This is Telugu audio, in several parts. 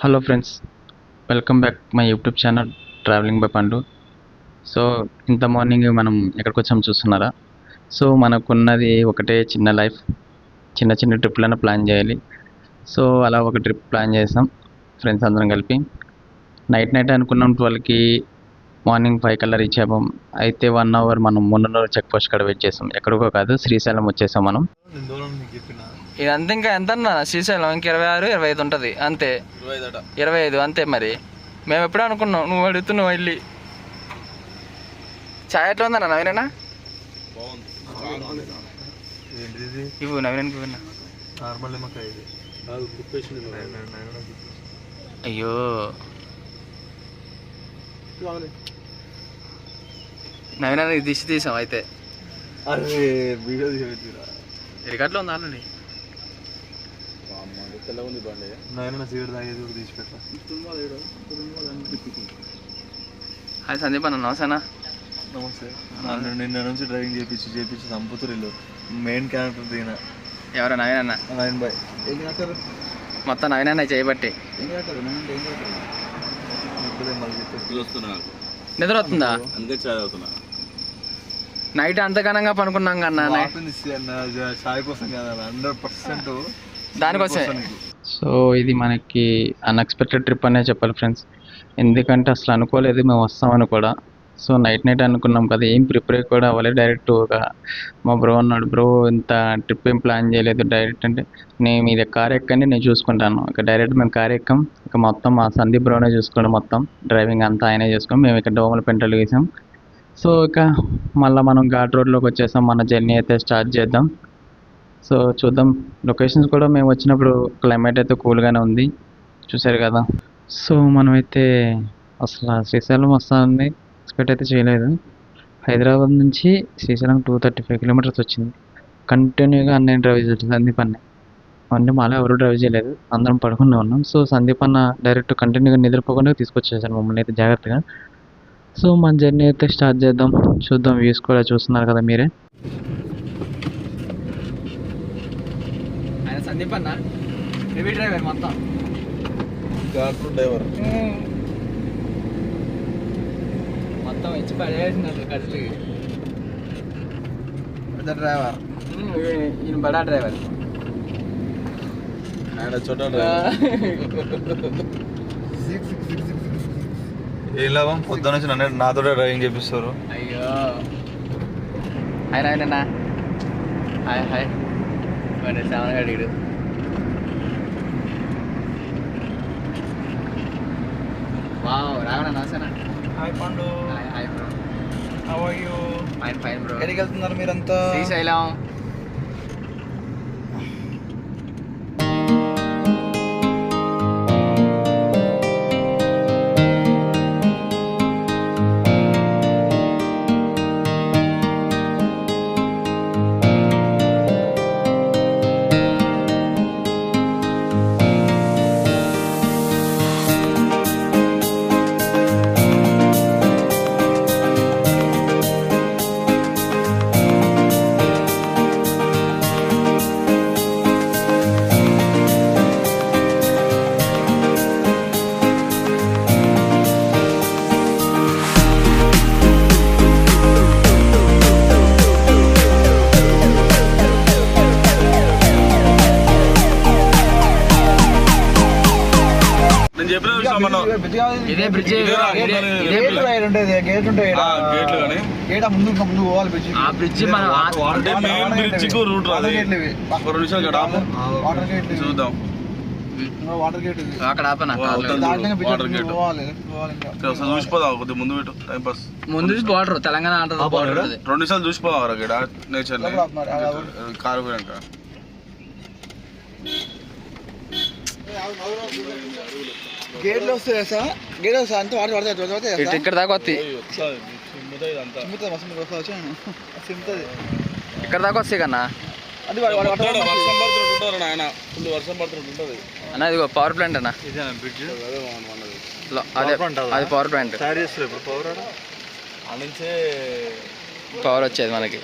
Hello friends, welcome back my YouTube channel travelling by పండు. సో ఇంత మార్నింగ్ మనం ఎక్కడికి వచ్చాము చూస్తున్నారా? సో మనకున్నది ఒకటే చిన్న లైఫ్, చిన్న చిన్న ట్రిప్లను ప్లాన్ చేయాలి. సో అలా ఒక ట్రిప్ ప్లాన్ చేసాం ఫ్రెండ్స్ అందరం కలిపి. నైట్ అనుకున్నాం 12కి, మార్నింగ్ 5 కల్లా రీచ్ అయ్యాం. అయితే 1 అవర్ మనం మున్నూరు చెక్ పోస్ట్ కాడ వెయిట్ చేసాం. ఎక్కడికో కాదు, శ్రీశైలం వచ్చేసాం మనం. ఇదంతా ఇంకా ఎంత అన్నా శ్రీశైలం ఇంక 26, 25 ఉంటుంది అంతే. 25 అంతే. మరి మేము ఎప్పుడూ అనుకున్నాం, నువ్వు అడుగుతున్నావు వెళ్ళి. ఛాయ్ ఎట్లా ఉందన్నా నవీనా? ఇవ్వు నవీనానికి ఇవ్వన్నా. అయ్యో నవీనా దిష్టి తీసాం అయితే. రికార్డులో ఉంది ఆల్రెడీ. హాయ్ సందీప్ అన్న, నమస్తేనా? నమస్తే. నిన్న నుంచి డ్రైవింగ్ చేపించి చంపుతురు. మెయిన్ క్యారెక్టర్ దిగిన ఎవరు? నవీన్ అన్న. నవీన్ బాయ్ మొత్తం నవీన్ అన్న చేయబట్టి. నిద్ర వస్తుందా? నైట్ అంతగానంగా పనుకున్నాం కన్నా. చాయ్ కోసం కదా 100% దానికోసం. సో ఇది మనకి అన్ఎక్స్పెక్టెడ్ ట్రిప్ అనే చెప్పాలి ఫ్రెండ్స్. ఎందుకంటే అసలు అనుకోలేదు మేము వస్తామని కూడా. సో నైట్ అనుకున్నాం కదా, ఏం ప్రిపేర్ కూడా అవ్వలేదు. డైరెక్ట్ ఒక మా బ్రో అన్నాడు, బ్రో ఇంత ట్రిప్ ఏం ప్లాన్ చేయలేదు, డైరెక్ట్ అంటే నేను ఇది కార్ ఎక్కండి నేను చూసుకుంటాను. ఇక డైరెక్ట్ మేము కార్ ఎక్కాం. ఇక మొత్తం మా సందీప్ బ్రోనే చూసుకోండి, మొత్తం డ్రైవింగ్ అంతా ఆయనే చూసుకోం. మేము ఇక్కడ దోమల పెంటలు వేసాం. సో ఇక మళ్ళీ మనం ఘాట్ రోడ్లోకి వచ్చేసాం. మన జర్నీ అయితే స్టార్ట్ చేద్దాం. సో చూద్దాం. లొకేషన్స్ కూడా మేము వచ్చినప్పుడు క్లైమేట్ అయితే కూల్గానే ఉంది, చూసారు కదా. సో మనమైతే అసలు శ్రీశైలం వస్తామని ఎక్స్పెక్ట్ అయితే చేయలేదు. హైదరాబాద్ నుంచి శ్రీశైలం 235 కిలోమీటర్స్ వచ్చింది. కంటిన్యూగా అన్నయ్య డ్రైవ్ చేస్తుంది, సందీప్ అన్నయ్య. అవన్నీ మాలో ఎవరు డ్రైవ్ చేయలేదు, అందరం పడుకునే ఉన్నాం. సో సందీప్ అన్న డైరెక్ట్ కంటిన్యూగా నిద్రపోకుండా తీసుకొచ్చేసాను మమ్మల్ని అయితే జాగ్రత్తగా. సో మన జర్నీ అయితే స్టార్ట్ చేద్దాం. చూద్దాం, వ్యూస్ కూడా చూస్తున్నారు కదా మీరే. ఆయన సందీప్ అన్న హెవీ డ్రైవర్, మొత్తం డ్రైవర్ మొత్తం ఇచ్చి పడేసినట్లు ఖర్చుకి. పెద్ద డ్రైవర్ ఈయన బడా డ్రైవర్, ఆయన చోట ఏం లాభం, పొద్దున నుంచి నన్ను నాతో డ్రైవింగ్ చేపిస్తారు. అయ్యో ఆయన హాయ్ హాయ్ శ్రావణ్ గారు. వావ్ రావణ, నమస్తేనా? Hi Pandu. Hi bro, how are you? Fine bro. ఎక్కడికి వెళ్తున్నారు మీరంతా? శ్రీశైలం. ఇదే బ్రిడ్జ్, గేట్ ఉంటాయి. ముందు పోవాలి బ్రిడ్జ్. ఆ బ్రిడ్జ్ మనం రూట్ చూద్దాం. వాటర్ గేట్ అక్కడ ఆపనా? చూసిపోదా కొద్దిగా ముందు పెట్టు, టైం పాస్. ముందు బార్డర్, తెలంగాణ బార్డర్. 2 నిమిషాలు చూసిపోదా నేచర్ కారు పోయాక. గేట్లు వస్తాయి సార్, గేట్ వస్తా అంతా వాటర్ పడతాయి. ఇక్కడ దాకా వస్తాయి, ఇక్కడ దాకా వస్తాయి కన్నా. అది వర్షం పడుతుంటారు ఆయన, ఫుల్ వర్షం పడుతుంటుంది అన్న. ఇదిగో పవర్ ప్లాంట్ అన్న, అదే అది పవర్ ప్లాంట్. పవర్ వచ్చేది మనకి.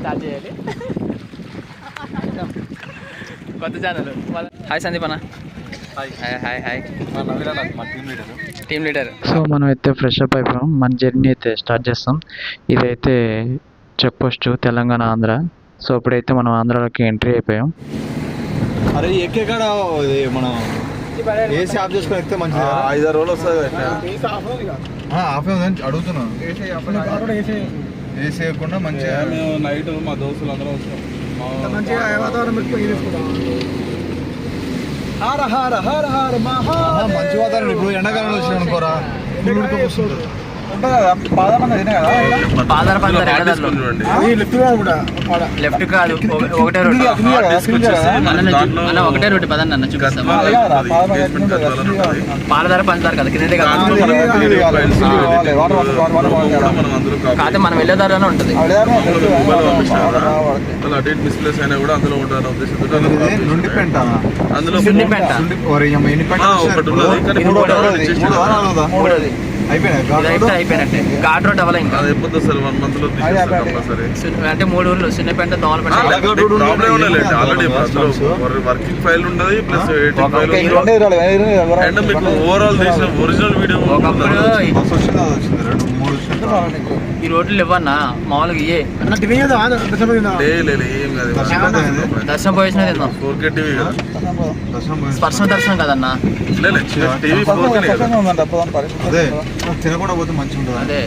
స్టార్ట్ చేయాలి. కొత్త ఛానల్. హాయ్ సందీప్ అన్న. Hi team leader. సో మనం అయితే ఫ్రెష్ అప్ అయిపోయాం, మన జర్నీ అయితే స్టార్ట్ చేస్తాం. ఇదైతే check post Telangana Andhra. So ఇప్పుడైతే మనం ఆంధ్రాలోకి ఎంట్రీ అయిపోయాం. అరే ఎక్కడ మనం ఏసీ ఆఫ్ చేసుకొని ఎక్కితే మంచిది. 5-6 రోజులు వస్తుంది. ఆఫ్ అడుగుతున్నాను. ఏసీ వేయకుండా మంచిగా మేము నైట్ మా దోస్తులు అందరం వస్తాం. మంచి వాతావరణం. ఇప్పుడు ఎండాకాలంలో వచ్చిన అనుకోరా లెఫ్ట్ కాదు, ఒకటే రోడ్డు. ఒకటే రోడ్డు పదండి అన్న చూపిస్తాం. పాలధార పంచదార కదా కింద కాదు, మనం వెళ్ళే దారిలోనే ఉంటుంది. అయిపోయినట్టే. ఘాట్ రోడ్ అవ్వాలి ఇంకా అంటే 3 ఊర్లు చిన్నపేంట, దోమలపేంట. వర్కింగ్ ఫైల్ ఉండదు ప్లస్ ఓవరాల్ ఒరిజినల్ వీడియో. ఈ రోడ్లు ఇవ్వన్నా మామూలుగా ఇయ్యే దర్శనం పోయేసిన తిందాం. పర్సనల్ దర్శనం కదన్నా, తినకుండా పోతే మంచిగా ఉంటుంది. అదే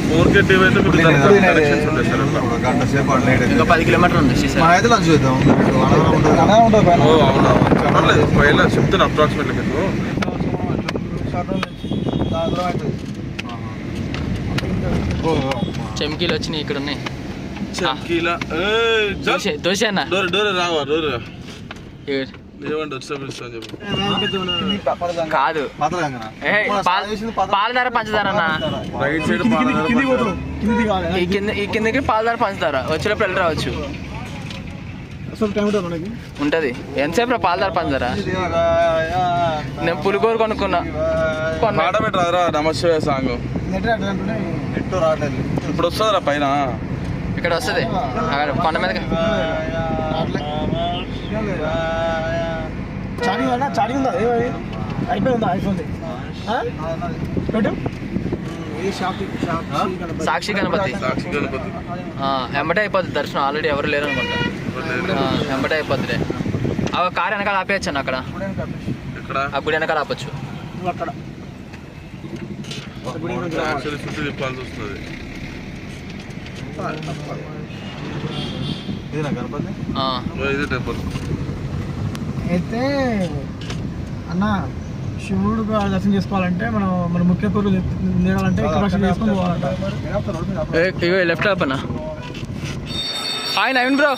4K టీవీ అయితే గంట సేపు ఇంకా 10 కిలోమీటర్లు ఉంది. అయితే లంచ్ చేద్దాం. చెప్తాను అప్రాక్సిమేట్లీ మీకు. చెమ్కీలు వచ్చినాయి ఇక్కడ ఉన్నాయి. దోశ అన్న రావా డోర్ కాదు, పాలధార పంచదార అన్న. ఈ కిందకి పాలధార పంచదార వచ్చేటప్పుడు వెళ్ళి రావచ్చు. ఉంటది. ఎంతసేపు పాలధార పంచదార. నేను పులిగోరు కొనుక్కున్నా. నమస్తే సాంగ్ ఇప్పుడు వస్తుందిరా పైన. ఇక్కడ వస్తుంది కొండ మీద. సాక్షి గణపతి ఎంబటే అయిపోద్ది దర్శనం. ఆల్రెడీ ఎవరు లేరు అనుకుంటా. ఎంబటే అయిపోద్దిలే. ఆ కారు వెనకాల ఆపేయచ్చు అన్న. అక్కడ ఆ గుడి వెనకాల ఆపచ్చు. అయితే అన్న శివుడు దర్శనం చేసుకోవాలంటే మనం మన ముఖ్య కోరికలు నేరాలంటే చేసుకొని పోవాలంట. లెఫ్ట్ ఆప్ అన్న. Hi Naveen bro.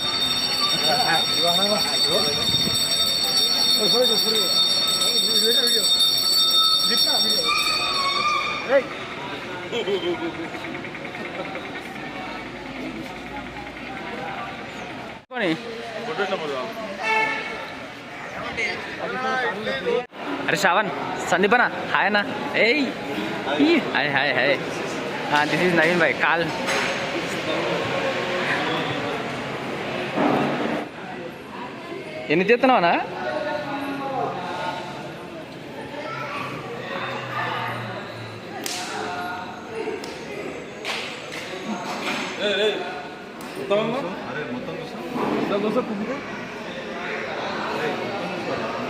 అరే శ్రావణ్, సందీప్ అన్న హాయ్ అన్న. ఏయ్ hi hi hi. This is Naveen Bhai. Call ఎన్ని తీస్తున్నావు అన్న?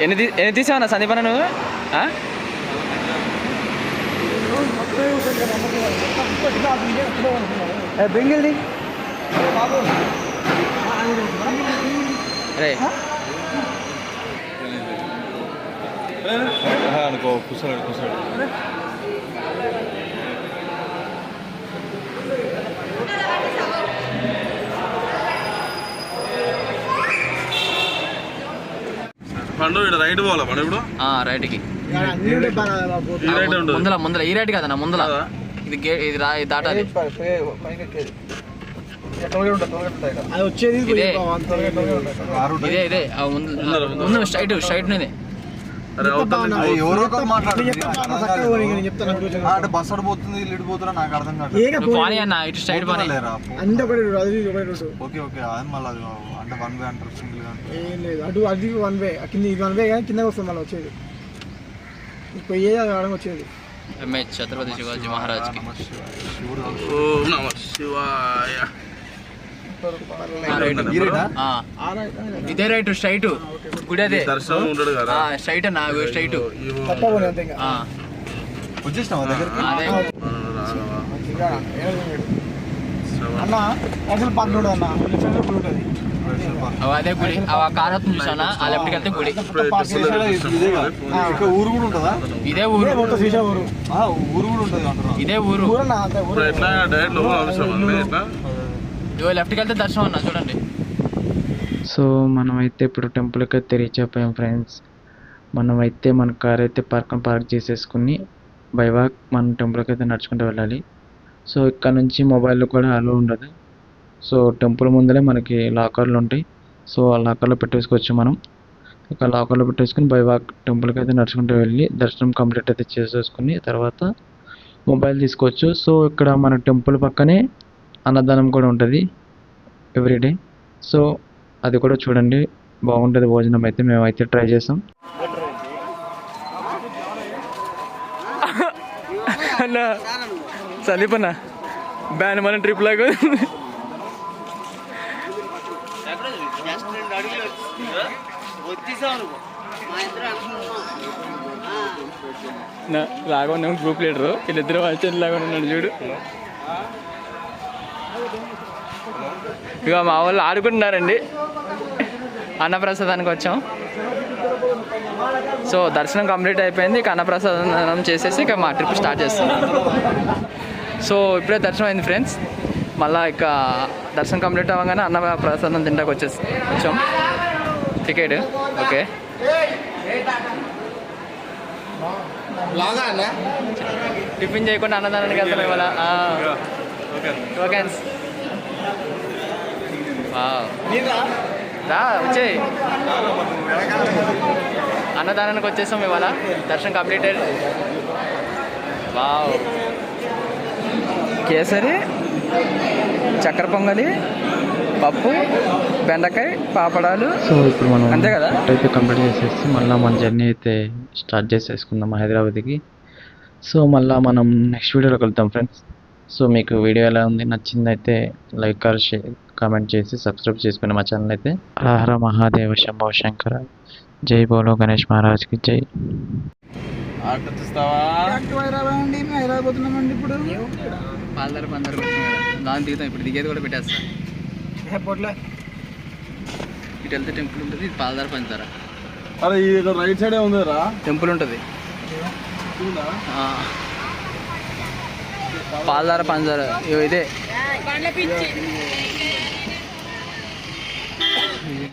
ఎన్ని తీసావన్నా సందీప్ అన్న నువ్వు? బెంగళూరు రే అనుకో కూర్చోడు. పండు ఇక్కడ రైట్ పోవాలా మనం ఇప్పుడు? రైట్కి. ముందల ఈ రైట్ కదన్నా ముందల. ఇది ఇది దాటాలి. ఇదే స్ట్రైట్ నుండి ఎవరో ఒకరు మాట్లాడారు చెప్తాను అంటే బస్ అడు పోతుంది ఇల్లు పోతున్నా నాకు అర్థం కాదు పోనీ అన్న ఇటు స్ట్రైట్ పోనీ. అంతే ఒకటి అది ఒకటి రోడ్డు ఓకే ఓకే అది మళ్ళీ అది అంటే 1 వే అంటారు సింగిల్ గా ఏం లేదు అటు అది 1 వే కింద ఇది 1 వే కానీ కిందకి వస్తుంది మళ్ళీ వచ్చేది పోయేది అది ఆడడం వచ్చేది. ఎంహెచ్ ఛత్రపతి శివాజీ మహారాజ్ కి ఇదే రైట్ స్ట్రైట్ గుడి అదే స్ట్రైట్ అన్న స్ట్రైట్ అంతే ఇంకా వచ్చేసినావా దగ్గరికి అదే అన్న అసలు పక్కన అన్న ఉంటుంది అదే గుడి ఆ కార్ వస్తుంది చూసానా ఆ లెఫ్ట్కి వెళ్తే గుడి. ఇక్కడ ఊరు కూడా ఉంటుందా? ఇదే ఊరు ఊరు ఊరు కూడా ఉంటుంది అంటారు. ఇదే ఊరు. ఇగో లెఫ్ట్కి వెళ్తే దర్శనం అన్న చూడండి. సో మనమైతే ఇప్పుడు టెంపుల్కి అయితే రీచ్ అయిపోయాం ఫ్రెండ్స్. మనమైతే మన కార్ అయితే పార్క్ చేసేసుకుని బై వాక్ మన టెంపుల్కి అయితే నడుచుకుంటూ వెళ్ళాలి. సో ఇక్కడ నుంచి మొబైల్ కూడా అలో ఉండదు. సో టెంపుల్ ముందరే మనకి లాకర్లు ఉంటాయి. సో ఆ లాకర్లో పెట్టేసుకోవచ్చు మనం. ఇక లాకర్లో పెట్టేసుకుని బై వాక్ టెంపుల్కి అయితే నడుచుకుంటూ వెళ్ళి దర్శనం కంప్లీట్ అయితే చేసేసుకుని తర్వాత మొబైల్ తీసుకోవచ్చు. సో ఇక్కడ మన టెంపుల్ పక్కనే అన్నదానం కూడా ఉంటుంది ఎవ్రీడే. సో అది కూడా చూడండి, బాగుంటుంది భోజనం అయితే. మేమైతే ట్రై చేసాం. అన్న చలిపన్నా బ్యాన్ మన ట్రిప్ లాగా లాగా ఉన్నాం గ్రూప్ లీడరు. వీళ్ళిద్దరు వచ్చేది లాగా ఉన్నాడు చూడు. ఇక మా వాళ్ళు ఆడుకుంటున్నారండి. అన్నప్రసాదానికి వచ్చాం. సో దర్శనం కంప్లీట్ అయిపోయింది. ఇక అన్నప్రసాదం చేసేసి ఇక మా ట్రిప్ స్టార్ట్ చేస్తాం. సో ఇప్పుడే దర్శనం అయింది ఫ్రెండ్స్. మళ్ళీ ఇక దర్శనం కంప్లీట్ అవ్వగానే అన్నప్రసాదం తింటాకు వచ్చాం. Ticket okay. టిఫిన్ చేయకుండా అన్నదానానికి వెళ్తాం ఇవాళ. ఓకే రా వచ్చేయి. అన్నదానానికి వచ్చేసాం ఇవాళ. దర్శనం కంప్లీటెడ్. వావ్, కేసరి, చక్కెర పొంగలి, పప్పు, బెండకాయ, పాపడాలు. సో ఇప్పుడు మనం అంతే కదా అయితే కంప్లీట్ చేసేసి మళ్ళీ మన జర్నీ అయితే స్టార్ట్ చేసేసుకుందాం హైదరాబాద్కి. సో మళ్ళీ మనం నెక్స్ట్ వీడియోలోకి వెళ్తాం ఫ్రెండ్స్. సో మీకు వీడియో ఎలా ఉంది, నచ్చిందైతే లైక్ ఆర్ షేర్ కామెంట్ చేసి సబ్స్క్రైబ్ చేసుకుని మా ఛానల్ అయితే. హర హర మహాదేవ శంభో శంకర. జై బోలో గణేష్ మహారాజ్కి జై. హైదరాబాద్ పోతున్నామండి ఇప్పుడు. పాలదార పందారు దాని దిగుతాం. ఇప్పుడు దిగేది కూడా పెట్టేస్తాం. ఇటు వెళ్తే టెంపుల్ ఉంటుంది. ఇది పాలదార పంచదార. అరే ఇది రైట్ సైడే ఉంది రా టెంపుల్ ఉంటుంది. పాలదార పంచదార ఇదే.